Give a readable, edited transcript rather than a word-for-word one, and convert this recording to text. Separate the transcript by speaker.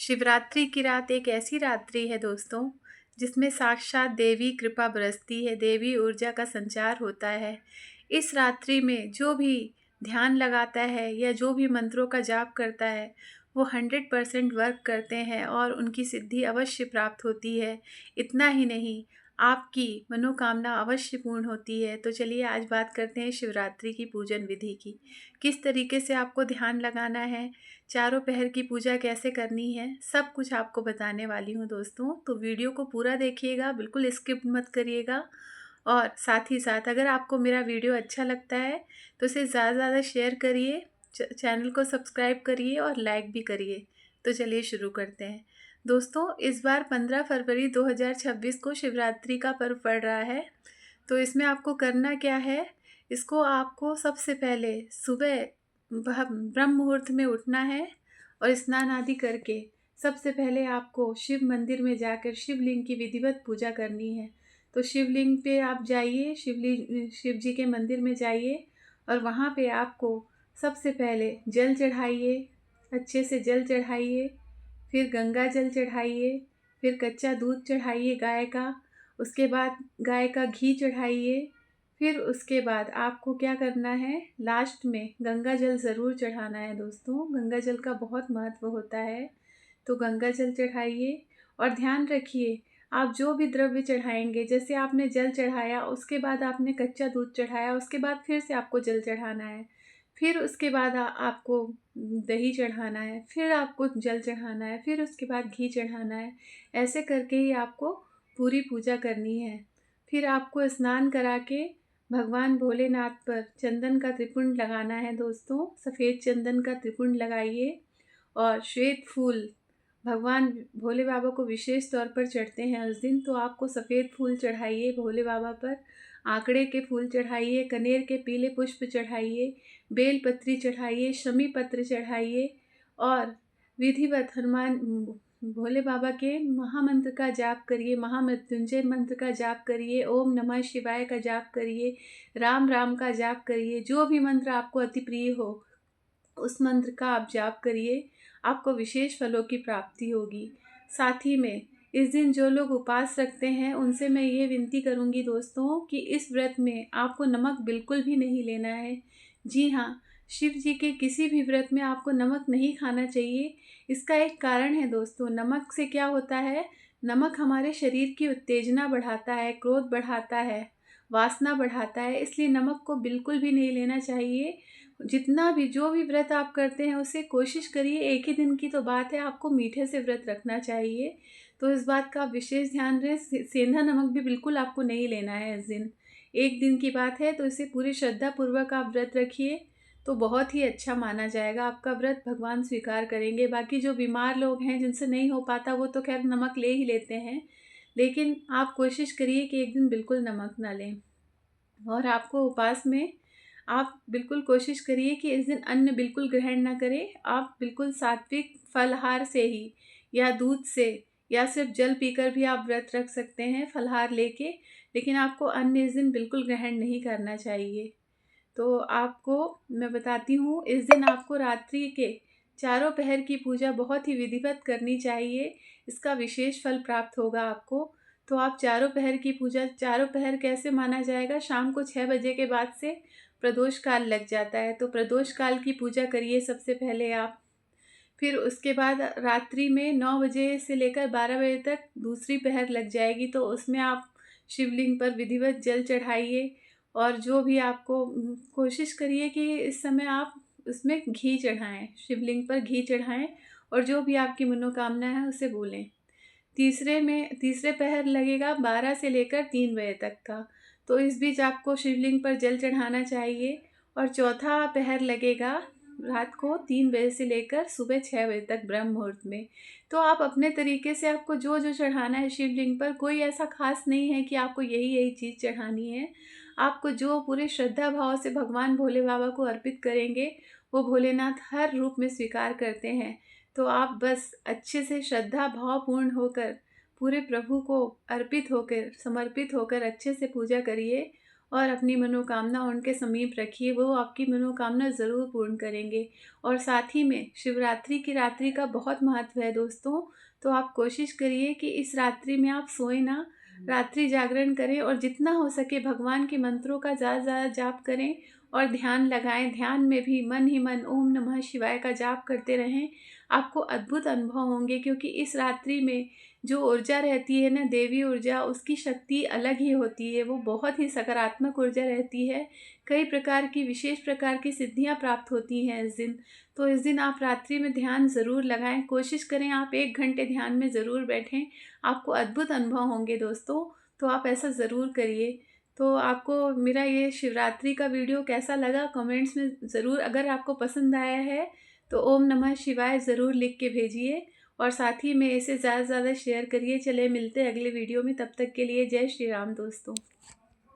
Speaker 1: शिवरात्रि की रात एक ऐसी रात्रि है दोस्तों, जिसमें साक्षात देवी कृपा बरसती है, देवी ऊर्जा का संचार होता है। इस रात्रि में जो भी ध्यान लगाता है या जो भी मंत्रों का जाप करता है, वो 100% वर्क करते हैं और उनकी सिद्धि अवश्य प्राप्त होती है। इतना ही नहीं, आपकी मनोकामना अवश्य पूर्ण होती है। तो चलिए आज बात करते हैं शिवरात्रि की पूजन विधि की। किस तरीके से आपको ध्यान लगाना है, चारों पहर की पूजा कैसे करनी है, सब कुछ आपको बताने वाली हूँ दोस्तों। तो वीडियो को पूरा देखिएगा, बिल्कुल स्किप मत करिएगा। और साथ ही साथ अगर आपको मेरा वीडियो अच्छा लगता है तो इसे ज़्यादा से ज़्यादा शेयर करिए, चैनल को सब्सक्राइब करिए और लाइक भी करिए। तो चलिए शुरू करते हैं दोस्तों। इस बार 15 फरवरी 2026 को शिवरात्रि का पर्व पड़ रहा है। तो इसमें आपको करना क्या है, इसको आपको सबसे पहले सुबह ब्रह्म मुहूर्त में उठना है और स्नान आदि करके सबसे पहले आपको शिव मंदिर में जाकर शिवलिंग की विधिवत पूजा करनी है। तो शिवलिंग पे आप जाइए, शिव जी के मंदिर में जाइए और वहाँ पे आपको सबसे पहले जल चढ़ाइए, अच्छे से जल चढ़ाइए, फिर गंगा जल चढ़ाइए, फिर कच्चा दूध चढ़ाइए गाय का, उसके बाद गाय का घी चढ़ाइए। फिर उसके बाद आपको क्या करना है, लास्ट में गंगा जल ज़रूर चढ़ाना है दोस्तों। गंगा जल का बहुत महत्व होता है। तो गंगा जल चढ़ाइए और ध्यान रखिए, आप जो भी द्रव्य चढ़ाएंगे, जैसे आपने जल चढ़ाया, उसके बाद आपने कच्चा दूध चढ़ाया, उसके बाद फिर से आपको जल चढ़ाना है, फिर उसके बाद आपको दही चढ़ाना है, फिर आपको जल चढ़ाना है, फिर उसके बाद घी चढ़ाना है। ऐसे करके ही आपको पूरी पूजा करनी है। फिर आपको स्नान करा के भगवान भोलेनाथ पर चंदन का त्रिपुंड लगाना है दोस्तों। सफ़ेद चंदन का त्रिपुंड लगाइए और श्वेत फूल भगवान भोले बाबा को विशेष तौर पर चढ़ते हैं उस दिन। तो आपको सफ़ेद फूल चढ़ाइए भोले बाबा पर, आंकड़े के फूल चढ़ाइए, कनेर के पीले पुष्प चढ़ाइए, बेल पत्री चढ़ाइए, शमी पत्र चढ़ाइए और विधिवत हनुमान भोले बाबा के महामंत्र का जाप करिए, महामृत्युंजय मंत्र का जाप करिए, ओम नमः शिवाय का जाप करिए, राम राम का जाप करिए। जो भी मंत्र आपको अति प्रिय हो उस मंत्र का आप जाप करिए, आपको विशेष फलों की प्राप्ति होगी। साथ ही में इस दिन जो लोग उपवास रखते हैं उनसे मैं ये विनती करूँगी दोस्तों कि इस व्रत में आपको नमक बिल्कुल भी नहीं लेना है। जी हाँ, शिव जी के किसी भी व्रत में आपको नमक नहीं खाना चाहिए। इसका एक कारण है दोस्तों, नमक से क्या होता है, नमक हमारे शरीर की उत्तेजना बढ़ाता है, क्रोध बढ़ाता है, वासना बढ़ाता है, इसलिए नमक को बिल्कुल भी नहीं लेना चाहिए। जितना भी जो भी व्रत आप करते हैं उसे कोशिश करिए, एक ही दिन की तो बात है, आपको मीठे से व्रत रखना चाहिए। तो इस बात का विशेष ध्यान रहे। सेंधा नमक भी बिल्कुल आपको नहीं लेना है इस दिन। एक दिन की बात है तो इसे पूरी श्रद्धा पूर्वक आप व्रत रखिए, तो बहुत ही अच्छा माना जाएगा। आपका व्रत भगवान स्वीकार करेंगे। बाकी जो बीमार लोग हैं जिनसे नहीं हो पाता वो तो खैर नमक ले ही लेते हैं, लेकिन आप कोशिश करिए कि एक दिन बिल्कुल नमक ना लें। और आपको उपवास में आप बिल्कुल कोशिश करिए कि इस दिन अन्न बिल्कुल ग्रहण ना करें। आप बिल्कुल सात्विक फलाहार से ही या दूध से या सिर्फ जल पीकर भी आप व्रत रख सकते हैं फलाहार लेके, लेकिन आपको अन्न इस दिन बिल्कुल ग्रहण नहीं करना चाहिए। तो आपको मैं बताती हूँ, इस दिन आपको रात्रि के चारों पहर की पूजा बहुत ही विधिवत करनी चाहिए। इसका विशेष फल प्राप्त होगा आपको। तो आप चारों पहर की पूजा, चारों पहर कैसे माना जाएगा, शाम को 6 बजे के बाद से प्रदोष काल लग जाता है। तो प्रदोष काल की पूजा करिए सबसे पहले आप। फिर उसके बाद रात्रि में 9 बजे से लेकर 12 बजे तक दूसरी पहर लग जाएगी। तो उसमें आप शिवलिंग पर विधिवत जल चढ़ाइए और जो भी आपको कोशिश करिए कि इस समय आप उसमें घी चढ़ाएँ, शिवलिंग पर घी चढ़ाएँ और जो भी आपकी मनोकामना है उसे बोलें। तीसरे पहर लगेगा 12 से लेकर 3 बजे तक का। तो इस बीच आपको शिवलिंग पर जल चढ़ाना चाहिए। और चौथा पहर लगेगा रात को 3 बजे से लेकर सुबह 6 बजे तक ब्रह्म मुहूर्त में। तो आप अपने तरीके से आपको जो जो चढ़ाना है शिवलिंग पर, कोई ऐसा खास नहीं है कि आपको यही यही चीज़ चढ़ानी है। आपको जो पूरे श्रद्धा भाव से भगवान भोले बाबा को अर्पित करेंगे, वो भोलेनाथ हर रूप में स्वीकार करते हैं। तो आप बस अच्छे से श्रद्धा भावपूर्ण होकर पूरे प्रभु को अर्पित होकर, समर्पित होकर अच्छे से पूजा करिए और अपनी मनोकामना उनके समीप रखिए, वो आपकी मनोकामना ज़रूर पूर्ण करेंगे। और साथ ही में शिवरात्रि की रात्रि का बहुत महत्व है दोस्तों, तो आप कोशिश करिए कि इस रात्रि में आप सोएँ ना, रात्रि जागरण करें और जितना हो सके भगवान के मंत्रों का ज़्यादा से ज़्यादा जाप करें और ध्यान लगाएँ। ध्यान में भी मन ही मन ओम नमः शिवाय का जाप करते रहें। आपको अद्भुत अनुभव होंगे, क्योंकि इस रात्रि में जो ऊर्जा रहती है ना, देवी ऊर्जा, उसकी शक्ति अलग ही होती है। वो बहुत ही सकारात्मक ऊर्जा रहती है। कई प्रकार की विशेष प्रकार की सिद्धियाँ प्राप्त होती हैं इस दिन। तो इस दिन आप रात्रि में ध्यान ज़रूर लगाएँ। कोशिश करें आप 1 घंटे ध्यान में ज़रूर बैठें। आपको अद्भुत अनुभव होंगे दोस्तों, तो आप ऐसा ज़रूर करिए। तो आपको मेरा ये शिवरात्रि का वीडियो कैसा लगा कमेंट्स में ज़रूर, अगर आपको पसंद आया है तो ओम नमः शिवाय ज़रूर लिख के भेजिए और साथ ही में इसे ज़्यादा से ज़्यादा शेयर करिए। चलिए मिलते हैं अगले वीडियो में, तब तक के लिए जय श्री राम दोस्तों।